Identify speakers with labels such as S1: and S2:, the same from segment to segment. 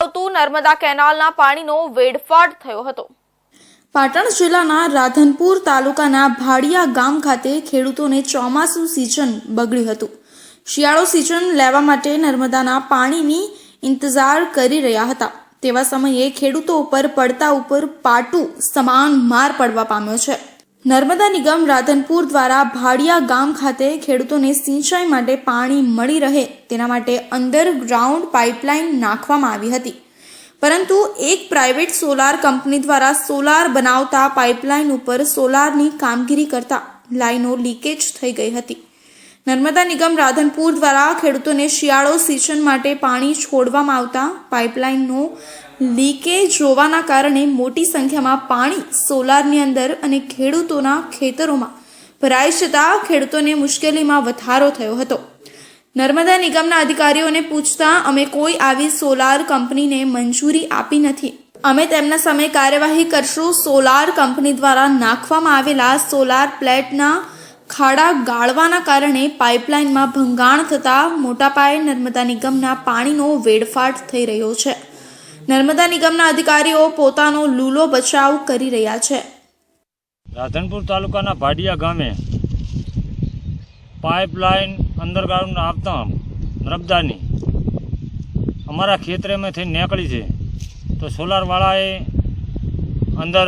S1: આવતું નર્મદા કેનાલના પાણીનો વેડફાટ થયો હતો।
S2: પાટણ જિલ્લાના રાધનપુર તાલુકાના ભાડિયા ગામ ખાતે ખેડૂતોને ચોમાસુ સિઝન બગડ્યું હતું। શિયાળો સિઝન લેવા માટે નર્મદાના પાણીની ઇંતજાર કરી રહ્યા હતા। તેવા સમયે ખેડૂતો ઉપર પડતા ઉપર પાટું સમાન માર પડવા પામ્યો છે। નર્મદા નિગમ રાધનપુર દ્વારા ભાડિયા ગામ ખાતે ખેડૂતોને સિંચાઈ માટે પાણી મળી રહે તેના માટે અંડરગ્રાઉન્ડ પાઇપલાઇન નાખવામાં આવી હતી, પરંતુ એક પ્રાઇવેટ સોલાર કંપની દ્વારા સોલાર બનાવતા પાઇપલાઇન ઉપર સોલારની કામગીરી કરતા લાઈનો લીકેજ થઈ ગઈ હતી। નર્મદા નિગમ રાધનપુર દ્વારા ખેડૂતોને શિયાળો સિઝન માટે પાણી છોડવામાં આવતા પાઇપલાઇનનો લીકેજ હોવાના કારણે મોટી સંખ્યામાં પાણી સોલારની અંદર અને ખેડૂતોના ખેતરોમાં ભરાઈ જતા ખેડૂતોને મુશ્કેલીમાં વધારો થયો હતો। નર્મદા નિગમના અધિકારીઓને પૂછતા અમે કોઈ આવી સોલાર કંપનીને મંજૂરી આપી નથી, અમે તેમના સામે કાર્યવાહી કરશું। સોલાર કંપની દ્વારા નાખવામાં આવેલા સોલાર પ્લેટના ખાડા ગાળવાના કારણે પાઇપલાઇનમાં ભંગાણ થતાં મોટા પાયે નર્મદા નિગમના પાણીનો વેડફાટ થઈ રહ્યો છે। નર્મદા નિગમના અધિકારીઓ પોતાનો લૂલો બચાવ કરી રહ્યા છે।
S3: રાધનપુર તાલુકાના ભાડિયા ગામે પાઇપલાઇન અંડરગ્રાઉન્ડ આપતા નર્મદાની અમારા ખેતરેમાંથી નીકળી છે, તો સોલારવાળાએ અંદર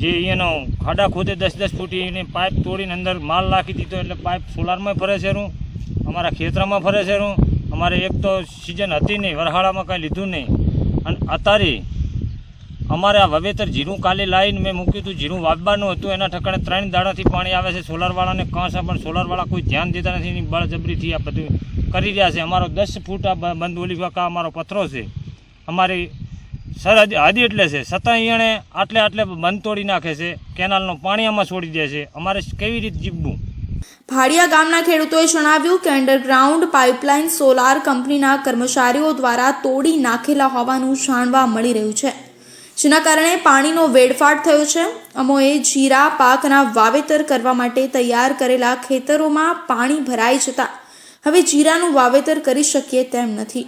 S3: જે અહીંયાનો ખાડા ખોદે 10-10 ફૂટ એને પાઇપ તોડીને અંદર માલ નાખી દીધો, એટલે પાઇપ સોલારમાં ફરે છે, અમારા ખેતરમાં ફરે છે। અમારે એક તો સિઝન હતી નહીં, વરહાળામાં કાંઈ લીધું નહીં, અને અત્યારે અમારે આ વાવેતર જીરું કાલે લાવીને મેં મૂક્યું હતું, જીરું વાવવાનું હતું, એના ઠકાણે 3 દાડાથી પાણી આવે છે। સોલારવાળાને કાંસ પણ સોલારવાળા કોઈ ધ્યાન દેતા નથી, એની બળજબરીથી આ બધું કરી રહ્યા છે। અમારો 10 ફૂટ આ બંધ ઓલી વાંકા અમારો પથરો છે, અમારી સરહદ હદ એટલે છે, છતાં અહીંયાને આટલે બંધ તોડી નાખે છે, કેનાલનું પાણી આમાં છોડી દે છે। અમારે કેવી રીતે જીવવું?
S2: ભાડિયા ગામના ખેડૂતોએ જણાવ્યું કે અંડરગ્રાઉન્ડ પાઇપલાઇન સોલાર કંપનીના કર્મચારીઓ દ્વારા તોડી નાખેલા હોવાનું જાણવા મળી રહ્યું છે, જેના કારણે પાણીનો વેડફાટ થયો છે। અમોએ જીરા પાકના વાવેતર કરવા માટે તૈયાર કરેલા ખેતરોમાં પાણી ભરાઈ જતા હવે જીરાનું વાવેતર કરી શકીએ તેમ નથી।